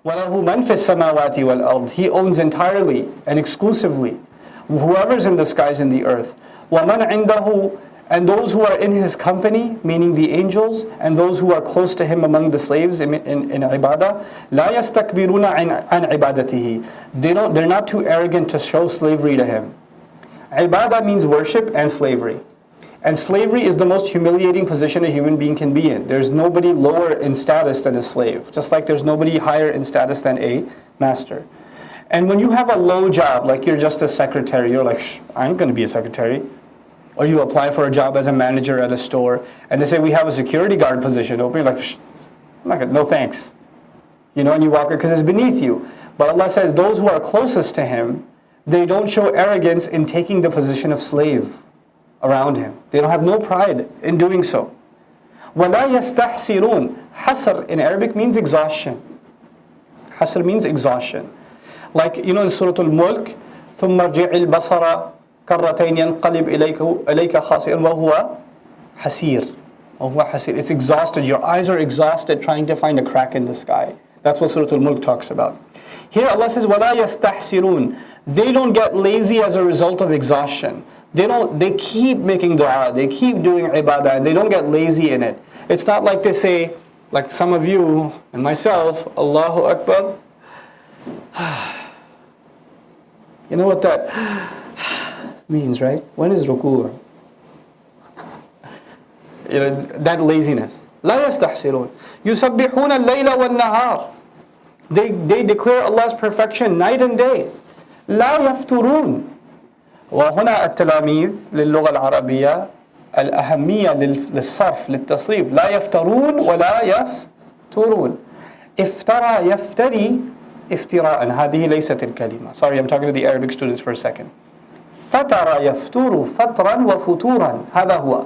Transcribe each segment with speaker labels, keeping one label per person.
Speaker 1: وَلَهُ مَنْ فِي السَّمَاوَاتِ وَالْأَرْضِ. He owns entirely and exclusively whoever's in the skies and the earth. وَمَنْ عِنْدَهُ. And those who are in his company, meaning the angels, and those who are close to him among the slaves in ibadah, لَا يَسْتَكْبِرُونَ عَنْ عِبَادَتِهِ. They're not too arrogant to show slavery to him. Ibadah means worship and slavery. And slavery is the most humiliating position a human being can be in. There's nobody lower in status than a slave, just like there's nobody higher in status than a master. And when you have a low job, like you're just a secretary, you're like, I ain't going to be a secretary. Or you apply for a job as a manager at a store, and they say, we have a security guard position open. You're like, I'm not gonna, no thanks. You know, and you walk in because it's beneath you. But Allah says, those who are closest to Him, they don't show arrogance in taking the position of slave around Him. They don't have no pride in doing so. وَلَا يَسْتَحْسِرُونَ. Hasr in Arabic means exhaustion. Hasr means exhaustion. Like, you know, in Surah Al-Mulk, ثُمَّ ارْجِعِ الْبَصَرَ كرتين ينقلب إليك خاسئا وهو حسير. It's exhausted. Your eyes are exhausted trying to find a crack in the sky. That's what Surah Al-Mulk talks about. Here Allah says, وَلَا يَسْتَحْسِرُونَ. They don't get lazy as a result of exhaustion. They keep making dua, they keep doing ibadah, and they don't get lazy in it. It's not like they say, like some of you and myself, Allahu Akbar. You know what that means, right? When is ruku'? You know, that laziness. لا يستحسرون. يسبحون الليل والنهار. They declare Allah's perfection night and day. لا يفترون. وهنا التلاميذ للغة العربية الأهمية للصرف للتصريف. لا يفترون ولا يفترون. افترى يفتري افتراء. هذه ليست الكلمة. Sorry, I'm talking to the Arabic students for a second. فتر يفتر فترا وفتورا. هذا هو.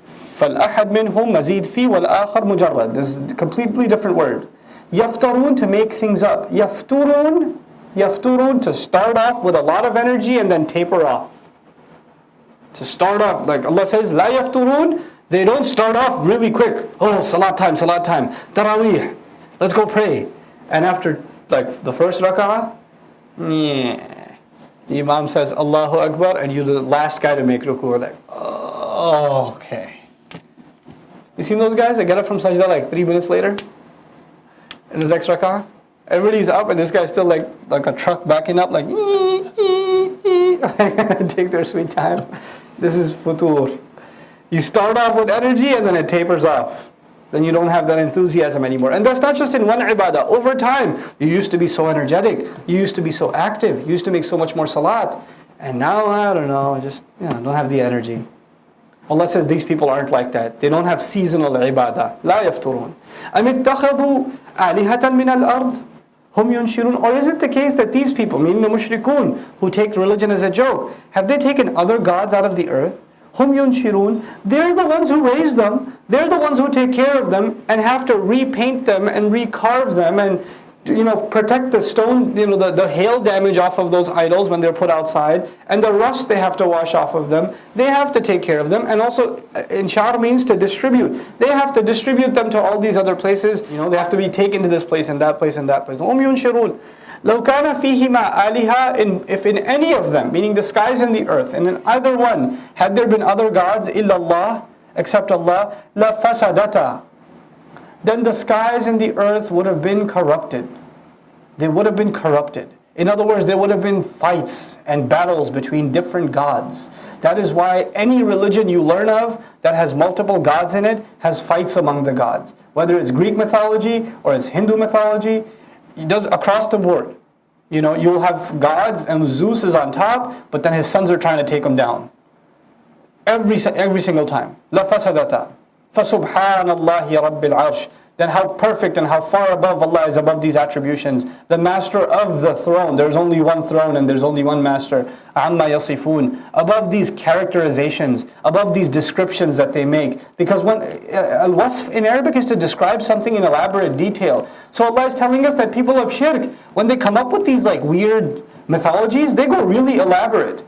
Speaker 1: فالأحد منهم مزيد في والآخر مجرد. This is a completely different word. يفترون, to make things up. يفترون to start off with a lot of energy and then taper off. To start off, like Allah says, لا يفترون. They don't start off really quick. Oh, salat time, Taraweeh. Let's go pray. And after like the first rak'ah, the Imam says, Allahu Akbar, and you're the last guy to make ruku'. Like, oh, okay. You seen those guys that get up from sajda like 3 minutes later? In the next rak'ah? Everybody's up and this guy's still like a truck backing up, like, take their sweet time. This is futur. You start off with energy and then it tapers off. Then you don't have that enthusiasm anymore. And that's not just in one ibadah. Over time, you used to be so energetic. You used to be so active. You used to make so much more salat. And now, I don't know, just don't have the energy. Allah says these people aren't like that. They don't have seasonal ibadah. لا يفترون. أم اتخذوا آلهة من الأرض هم ينشرون. Or is it the case that these people, meaning the mushrikun, who take religion as a joke, have they taken other gods out of the earth? Hum yunshirun. They're the ones who raise them. They're the ones who take care of them and have to repaint them and recarve them and protect the stone, the hail damage off of those idols when they're put outside, and the rust they have to wash off of them. They have to take care of them, and also inshar means to distribute. They have to distribute them to all these other places. They have to be taken to this place and that place and that place. Hum yunshirun. لو كان فيهما آلهة, if in any of them, meaning the skies and the earth, and in either one, had there been other gods, إلا الله, except Allah, لفسدتا, then the skies and the earth would have been corrupted. They would have been corrupted. In other words, there would have been fights and battles between different gods. That is why any religion you learn of that has multiple gods in it has fights among the gods. Whether it's Greek mythology or it's Hindu mythology, it does across the board. You'll have gods and Zeus is on top, but then his sons are trying to take him down. Every single time. La fasadata. Fasubhanallahi Rabbil Arsh. Then how perfect and how far above Allah is above these attributions. The master of the throne. There's only one throne and there's only one master. Amma yasifun. Above these characterizations, above these descriptions that they make. Because when al-wasf in Arabic is to describe something in elaborate detail. So Allah is telling us that people of shirk, when they come up with these like weird mythologies, they go really elaborate.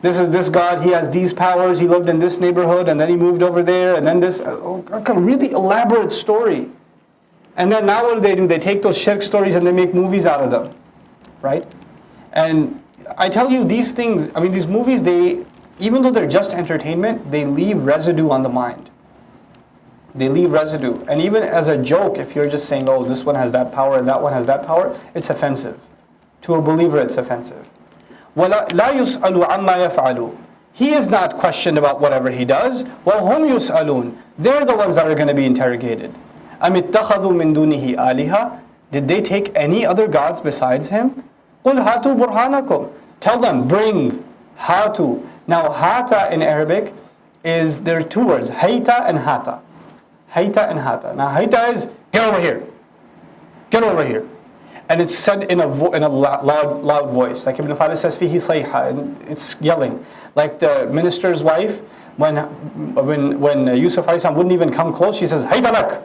Speaker 1: This is this God, he has these powers, he lived in this neighborhood, and then he moved over there, and then this, a really elaborate story. And then now what do? They take those shirk stories and they make movies out of them, right? And I tell you, these things, I mean, these movies, even though they're just entertainment, they leave residue on the mind. They leave residue. And even as a joke, if you're just saying, oh, this one has that power and that one has that power, it's offensive. To a believer, it's offensive. وَلَا يُسْأَلُ عَمَّا يَفْعَلُ. He is not questioned about whatever he does. وَهُمْ يُسْأَلُونَ. They're the ones that are going to be interrogated. أَمِ اتَّخَذُوا مِن دُونِهِ آلِهَةً. Did they take any other gods besides him? قُلْ هَاتُوا بُرْهَانَكُمْ. Tell them, bring. Hatu. Now, hata in Arabic there are two words, hayta and hata. Hayta and hata. Now, hayta is, get over here. Get over here. And it's said in a loud voice. Like Ibn Faris says, fihi sayha, and it's yelling. Like the minister's wife, when Yusuf a.s. wouldn't even come close, she says, hayta lak.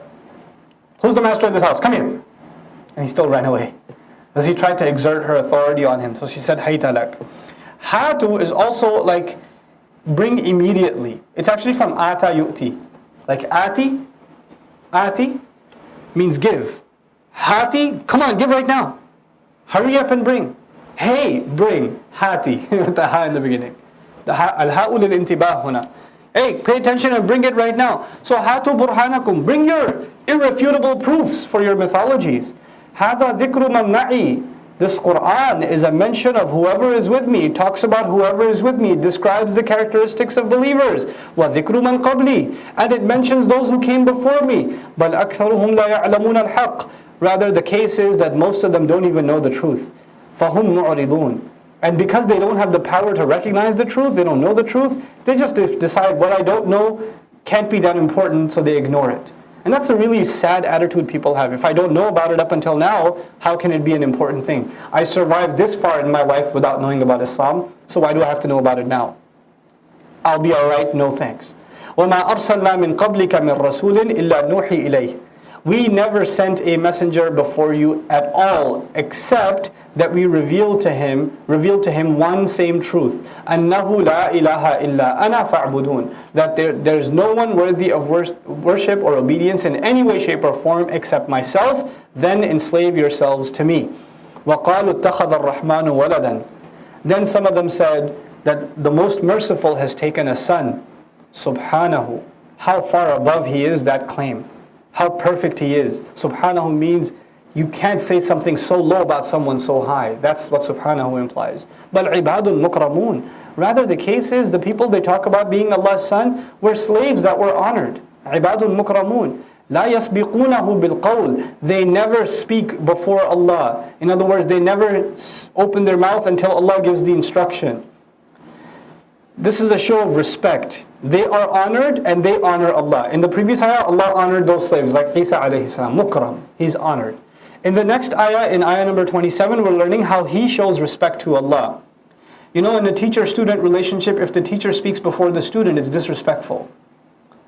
Speaker 1: Who's the master of this house? Come here. And he still ran away. Because he tried to exert her authority on him. So she said, hayta lak. Hatu is also like, bring immediately. It's actually from ata yu'ti. Like ati means give. Hati, come on, give right now. Hurry up and bring. Hey, bring. Hati, with the ha in the beginning. The ha, al-ha'u lil-intibah huna. Hey, pay attention and bring it right now. So, hatu burhanakum. Bring your irrefutable proofs for your mythologies. Hadha dhikru man ma'i. This Quran is a mention of whoever is with me. It talks about whoever is with me. It describes the characteristics of believers. وَذِكْرُ مَنْ قَبْلِي. And it mentions those who came before me. بَلْ أَكْثَرُهُمْ لَا يَعْلَمُونَ الْحَقِّ. Rather, the case is that most of them don't even know the truth. فَهُمْ مُعْرِضُونَ. And because they don't have the power to recognize the truth, they don't know the truth, they just decide what I don't know can't be that important, so they ignore it. And that's a really sad attitude people have. If I don't know about it up until now, how can it be an important thing? I survived this far in my life without knowing about Islam, so why do I have to know about it now? I'll be alright, no thanks. وَمَا أَرْسَلْنَا مِن قَبْلِكَ مِن رَسُولٍ إِلَّا نُوحِي إِلَيْهِ. We never sent a messenger before you at all, except that we revealed to him one same truth. أَنَّهُ لَا إِلَهَ إِلَّا أَنَا فَاعْبُدُونَ. That there's no one worthy of worship or obedience in any way, shape, or form except myself, then enslave yourselves to me. وَقَالُوا اتَّخَذَ الرَّحْمَنُ وَلَدًا. Then some of them said that the most merciful has taken a son. Subhanahu. How far above he is that claim. How perfect he is. Subhanahu means you can't say something so low about someone so high. That's what subhanahu implies. But ibadun mukramun. Rather, the case is the people they talk about being Allah's son were slaves that were honored. Ibadun mukramun. La yasbiqunahu bil qawl. They never speak before Allah. In other words, they never open their mouth until Allah gives the instruction. This is a show of respect. They are honored and they honor Allah. In the previous ayah, Allah honored those slaves like Isa alayhi salam, mukram. He's honored. In the next ayah, in ayah number 27, we're learning how he shows respect to Allah. You know, in the teacher-student relationship, if the teacher speaks before the student, it's disrespectful.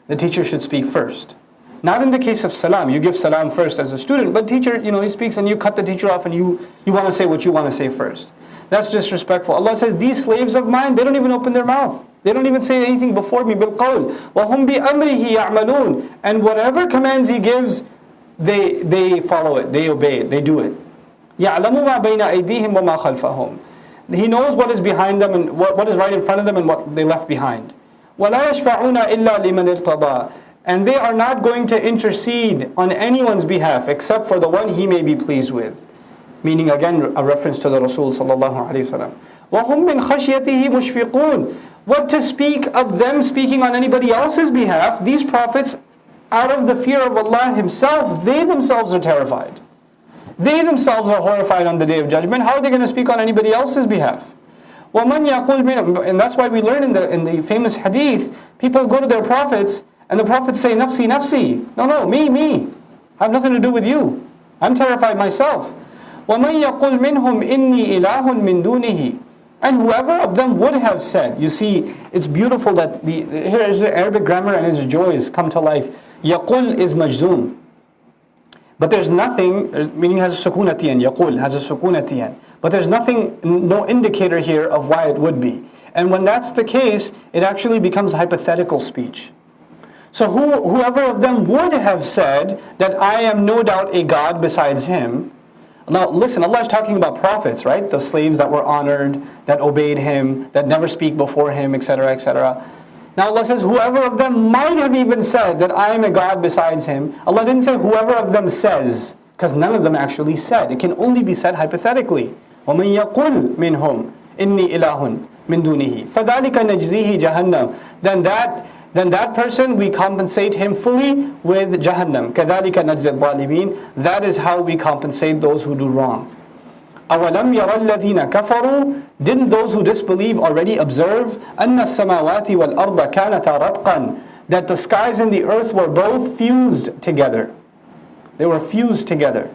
Speaker 1: The teacher should speak first. Not in the case of salam. You give salam first as a student, but teacher, he speaks and you cut the teacher off and you want to say what you want to say first. That's disrespectful. Allah says, these slaves of mine, they don't even open their mouth. They don't even say anything before me. بِالْقَوْلِ وَهُمْ بِأَمْرِهِ يَعْمَلُونَ. And whatever commands He gives, they follow it, they obey it, they do it. يَعْلَمُ مَا بَيْنَ أَيْدِيهِمْ وَمَا خَلْفَهُم. He knows what is behind them and what is right in front of them and what they left behind. وَلَا يَشْفَعُونَ إِلَّا لِمَنِ ارْتَضَى. And they are not going to intercede on anyone's behalf except for the one He may be pleased with. Meaning again a reference to the Rasul sallallahu alaihi wasallam. وَهُمْ مِنْ خَشْيَتِهِ مُشْفِقُونَ. What to speak of them speaking on anybody else's behalf? These prophets, out of the fear of Allah Himself, they themselves are terrified. They themselves are horrified on the Day of Judgment. How are they going to speak on anybody else's behalf? وَمَنْ يَقُلْ مِنْ. And that's why we learn in the famous hadith, people go to their prophets and the prophets say, nafsi, nafsi. No, me. I have nothing to do with you. I'm terrified myself. وَمَنْ يَقُلْ مِنْهُمْ إِنِّي إِلَهٌ مِّن دُونِهِ. And whoever of them would have said, you see, it's beautiful that here is the Arabic grammar and its joys come to life. يَقُل is majzoom. But there's nothing, meaning has a sukunatiyan, yaqul has a sukunatiyan. But there's nothing, no indicator here of why it would be. And when that's the case, it actually becomes hypothetical speech. So whoever of them would have said that I am no doubt a God besides him. Now listen, Allah is talking about prophets, right? The slaves that were honored, that obeyed him, that never speak before him, etc., etc. Now Allah says, whoever of them might have even said that I am a God besides him. Allah didn't say whoever of them says, because none of them actually said. It can only be said hypothetically. وَمَنْ يَقُلْ مِنْهُمْ إِنِّي إِلَهٌ مِنْ دُونِهِ فَذَلِكَ نَجْزِيهِ جَهَنَّمْ Then that person, we compensate him fully with Jahannam. كَذَلِكَ نَجْزِي الظَّالِمِينَ That is how we compensate those who do wrong. أَوَلَمْ يَرَ الَّذِينَ كَفَرُوا Didn't those who disbelieve already observe أَنَّ السَّمَاوَاتِ وَالْأَرْضَ كَانَتَا رَتْقًا That the skies and the earth were both fused together. They were fused together.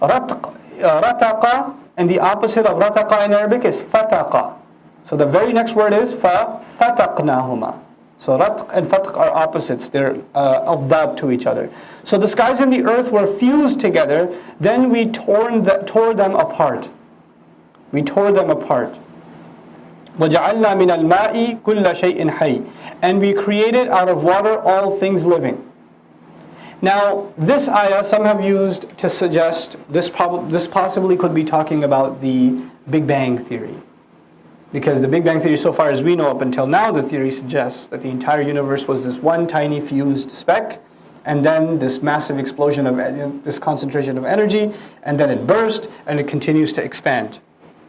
Speaker 1: Rataqa, and the opposite of rataqa in Arabic is fataqa. So the very next word is fataqnahuma. So ratq and fatq are opposites. They're of that to each other. So the skies and the earth were fused together. Then we tore them apart. We tore them apart. وَجَعَلْنَا مِنَ الْمَاءِ كُلَّ شَيْءٍ حَيٍّ And we created out of water all things living. Now, this ayah some have used to suggest this possibly could be talking about the Big Bang Theory. Because the Big Bang Theory, so far as we know up until now, the theory suggests that the entire universe was this one tiny fused speck, and then this massive explosion of this concentration of energy, and then it burst, and it continues to expand.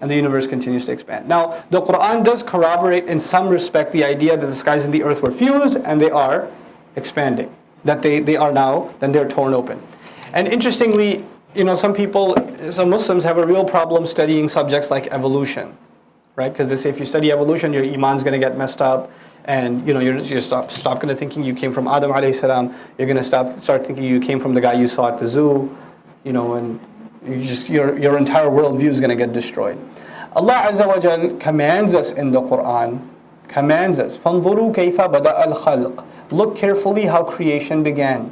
Speaker 1: And the universe continues to expand. Now, the Quran does corroborate in some respect the idea that the skies and the earth were fused, and they are expanding. That they are now, then they're torn open. And interestingly, some Muslims have a real problem studying subjects like evolution. Right? Because they say if you study evolution, your iman's going to get messed up, and you're stop going to thinking you came from Adam alayhi salam. You're going to start thinking you came from the guy you saw at the zoo, and your entire worldview is going to get destroyed. Allah Azza wa Jal commands us in the Quran, commands us, فَانظُرُوا كَيْفَ بَدَأَ الْخَلْقِ Look carefully how creation began.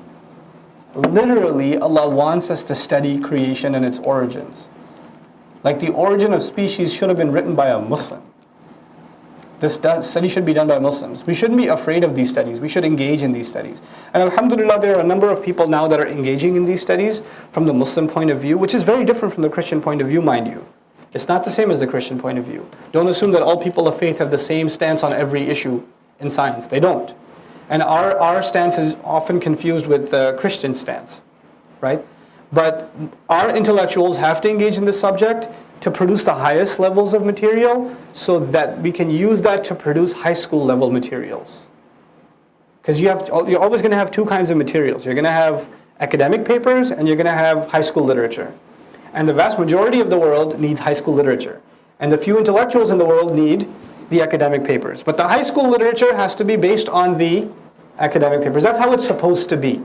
Speaker 1: Literally, Allah wants us to study creation and its origins. Like the origin of species should have been written by a Muslim. This study should be done by Muslims. We shouldn't be afraid of these studies. We should engage in these studies. And alhamdulillah, there are a number of people now that are engaging in these studies from the Muslim point of view, which is very different from the Christian point of view, mind you. It's not the same as the Christian point of view. Don't assume that all people of faith have the same stance on every issue in science. They don't. And our stance is often confused with the Christian stance, right? But our intellectuals have to engage in this subject to produce the highest levels of material so that we can use that to produce high school level materials. Because you're always going to have two kinds of materials. You're going to have academic papers and you're going to have high school literature. And the vast majority of the world needs high school literature. And the few intellectuals in the world need the academic papers. But the high school literature has to be based on the academic papers. That's how it's supposed to be.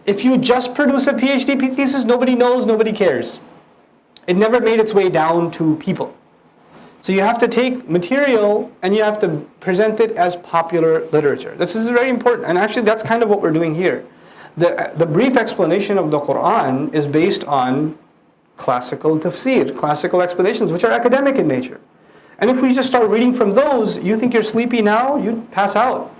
Speaker 1: If you just produce a PhD thesis, nobody knows, nobody cares. It never made its way down to people. So you have to take material and you have to present it as popular literature. This is very important. And actually that's kind of what we're doing here. The brief explanation of the Quran is based on classical tafsir, classical explanations, which are academic in nature. And if we just start reading from those, you think you're sleepy now, you'd pass out.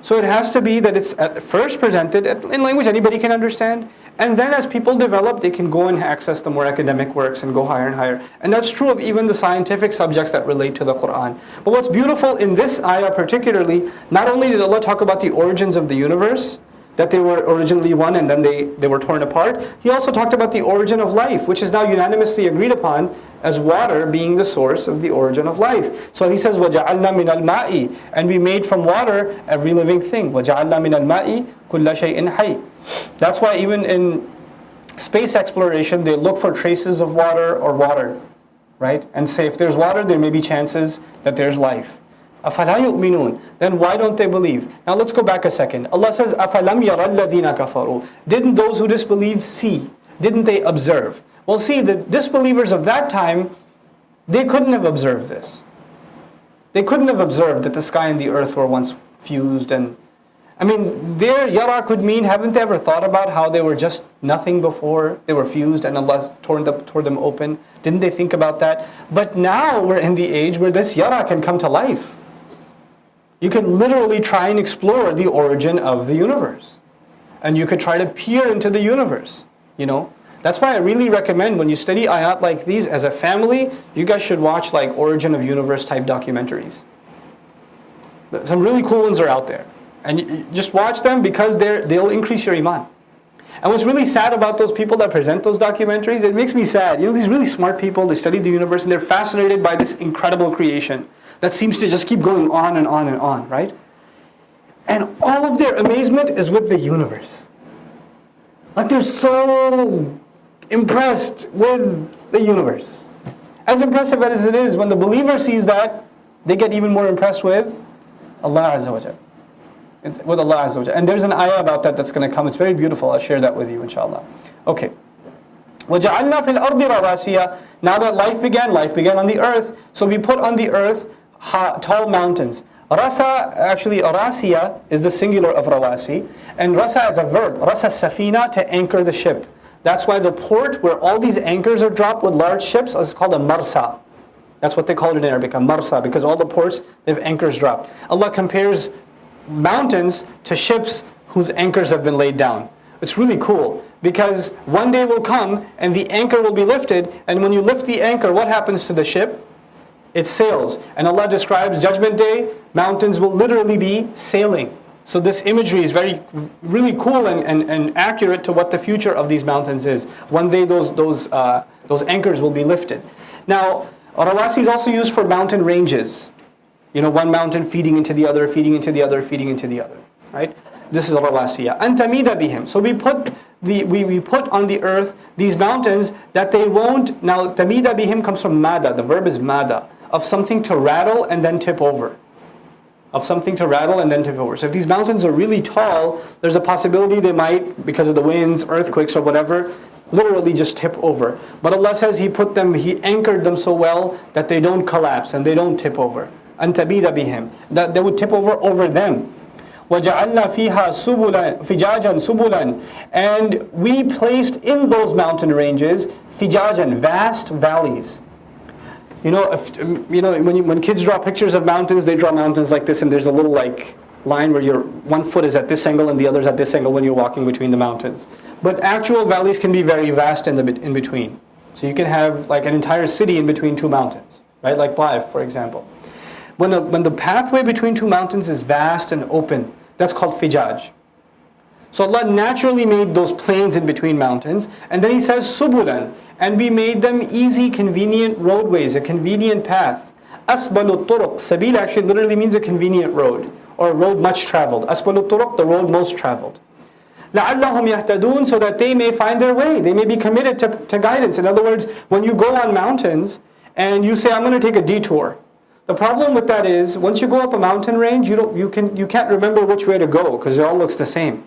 Speaker 1: So it has to be that it's at first presented in language anybody can understand, and then as people develop, they can go and access the more academic works and go higher and higher. And that's true of even the scientific subjects that relate to the Quran. But what's beautiful in this ayah particularly, not only did Allah talk about the origins of the universe, that they were originally one and then they were torn apart, He also talked about the origin of life, which is now unanimously agreed upon as water being the source of the origin of life. So He says, وَجَعَلْنَا مِنَ الْمَاءِ And we made from water every living thing. وَجَعَلْنَا مِنَ الْمَاءِ كُلَّ شَيْءٍ حَيٍّ That's why even in space exploration, they look for traces of water or water, right? And say if there's water, there may be chances that there's life. أَفَلَا يُؤْمِنُونَ Then why don't they believe? Now let's go back a second. Allah says, أَفَلَمْ يَرَ الَّذِينَ كَفَرُوا Didn't those who disbelieved see? Didn't they observe? Well, see, the disbelievers of that time, they couldn't have observed this. They couldn't have observed that the sky and the earth were once fused. And I mean, their yara could mean, haven't they ever thought about how they were just nothing before they were fused and Allah tore them open? Didn't they think about that? But now we're in the age where this yara can come to life. You could literally try and explore the origin of the universe. And you could try to peer into the universe, you know. That's why I really recommend when you study ayat like these as a family, you guys should watch like origin of universe type documentaries. Some really cool ones are out there. And you just watch them because they'll increase your iman. And what's really sad about those people that present those documentaries, it makes me sad. You know, these really smart people, they study the universe and they're fascinated by this incredible creation that seems to just keep going on and on and on, right? And all of their amazement is with the universe. Like they're so impressed with the universe. As impressive as it is, when the believer sees that, they get even more impressed with Allah Azza wa Jal. With Allah Azza wa Jal. And there's an ayah about that that's going to come. It's very beautiful. I'll share that with you, inshallah. Okay. وَجَعَلْنَا فِي الْأَرْضِ رَوَاسِيَ. Now that life began on the earth. So we put on the earth tall mountains. Rasa, actually Arasiya is the singular of Rawasi. And Rasa is a verb. Rasa safina, to anchor the ship. That's why the port where all these anchors are dropped with large ships is called a marsa. That's what they call it in Arabic, a marsa, because all the ports, they have anchors dropped. Allah compares mountains to ships whose anchors have been laid down. It's really cool, because one day will come and the anchor will be lifted, and when you lift the anchor, what happens to the ship? It sails. And Allah describes Judgment Day, mountains will literally be sailing. So this imagery is really cool and accurate to what the future of these mountains is. One day those anchors will be lifted. Now, Rawasi is also used for mountain ranges. You know, one mountain feeding into the other, feeding into the other, feeding into the other. Right? This is Rawasiya. Antamida bihim. So we put on the earth these mountains that they won't. Now, tamida bihim comes from mada. The verb is mada, of something to rattle and then tip over. Of something to rattle and then tip over. So if these mountains are really tall, there's a possibility they might, because of the winds, earthquakes, or whatever, literally just tip over. But Allah says He anchored them so well that they don't collapse and they don't tip over. Antabida bihim. That they would tip over them. وَجَعَلْنَا فِيهَا فِجَاجًا سُبُلًا. And we placed in those mountain ranges, fijajan, vast valleys. You know, when kids draw pictures of mountains, they draw mountains like this, and there's a little like line where your one foot is at this angle and the other's at this angle when you're walking between the mountains. But actual valleys can be very vast in between. So you can have like an entire city in between two mountains, right? Like Taif, for example. When the pathway between two mountains is vast and open, that's called fijaj. So Allah naturally made those plains in between mountains, and then He says subulan, and we made them easy, convenient roadways, a convenient path. Asbalut turuq. Sabil actually literally means a convenient road, or a road much traveled. Asbalut turuq, the road most traveled. لَعَلَّهُمْ يَهْتَدُونَ, so that they may find their way. They may be committed to guidance. In other words, when you go on mountains and you say, I'm going to take a detour. The problem with that is, once you go up a mountain range, you can't remember which way to go because it all looks the same.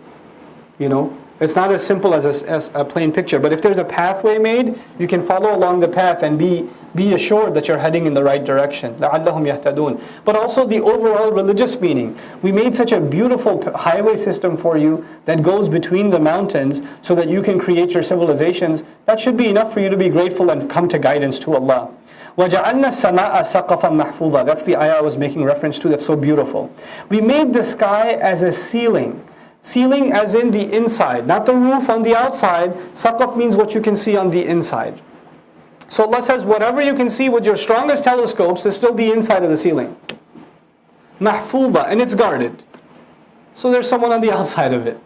Speaker 1: You know, it's not as simple as a plain picture. But if there's a pathway made, you can follow along the path and be assured that you're heading in the right direction. لَعَلَّهُمْ يَهْتَدُونَ. But also the overall religious meaning. We made such a beautiful highway system for you that goes between the mountains so that you can create your civilizations. That should be enough for you to be grateful and come to guidance to Allah. وَجَعَلْنَا السَّمَاءَ سَقَفًا مَحْفُوظًا. That's the ayah I was making reference to, that's so beautiful. We made the sky as a ceiling. Ceiling as in the inside, not the roof on the outside. Saqaf means what you can see on the inside. So Allah says, whatever you can see with your strongest telescopes is still the inside of the ceiling. Mahfuza, and it's guarded. So there's someone on the outside of it.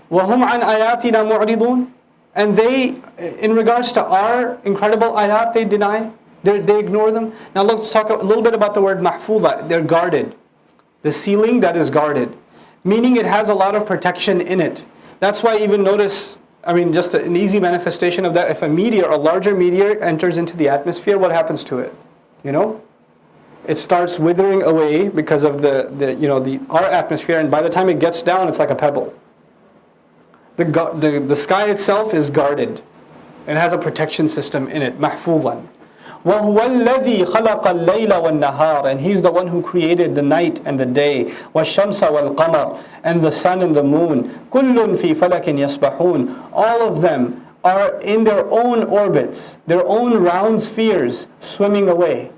Speaker 1: وَهُمْ عَنْ آيَاتِنَا مُعْرِضُونَ. And they, in regards to our incredible ayat, they deny, they ignore them. Now let's talk a little bit about the word mahfuza. They're guarded. The ceiling that is guarded. Meaning it has a lot of protection in it. That's why even notice, just an easy manifestation of that, if a meteor, a larger meteor enters into the atmosphere, what happens to it? You know? It starts withering away because of our atmosphere, and by the time it gets down, it's like a pebble. The sky itself is guarded. It has a protection system in it, mahfuzan. وَهُوَ الَّذِي خَلَقَ اللَّيْلَ وَالنَّهَارَ. And He's the one who created the night and the day. وَالشَّمْسَ وَالْقَمَرَ. And the sun and the moon. كُلٌّ فِي فَلَكٍ يَسْبَحُونَ. All of them are in their own orbits, their own round spheres, swimming away.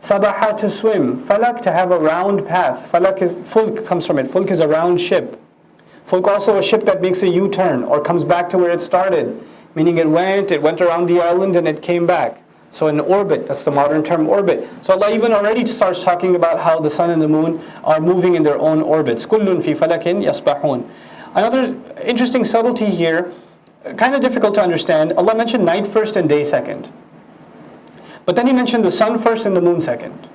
Speaker 1: Sabaha to swim. Falak to have a round path. Falak is, fulk comes from it. Fulk is a round ship. Fulk also a ship that makes a U-turn or comes back to where it started. Meaning it went around the island and it came back. So in orbit, that's the modern term orbit. So Allah even already starts talking about how the sun and the moon are moving in their own orbits. Kullun fi falakin yasbahun. Another interesting subtlety here, kind of difficult to understand. Allah mentioned night first and day second. But then He mentioned the sun first and the moon second.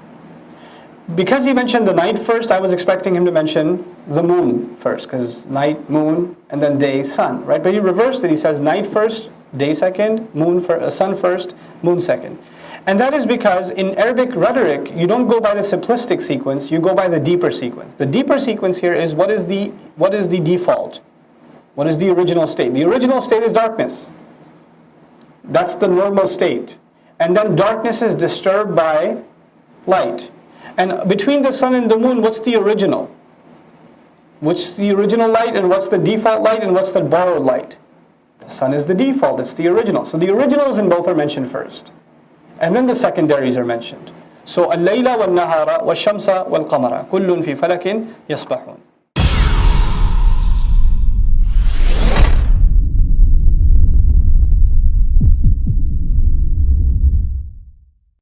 Speaker 1: Because He mentioned the night first, I was expecting Him to mention the moon first, because night, moon, and then day, sun, right? But He reversed it. He says night first, day second, sun first, moon second. And that is because in Arabic rhetoric, you don't go by the simplistic sequence, you go by the deeper sequence. The deeper sequence here is what is the default? What is the original state? The original state is darkness. That's the normal state. And then darkness is disturbed by light. And between the sun and the moon, what's the original? What's the original light and what's the default light and what's the borrowed light? The sun is the default, it's the original. So the originals in both are mentioned first. And then the secondaries are mentioned. So al-layla wal-nahara wal-shamsa wal-qamara kullun fi falakin yasbahun.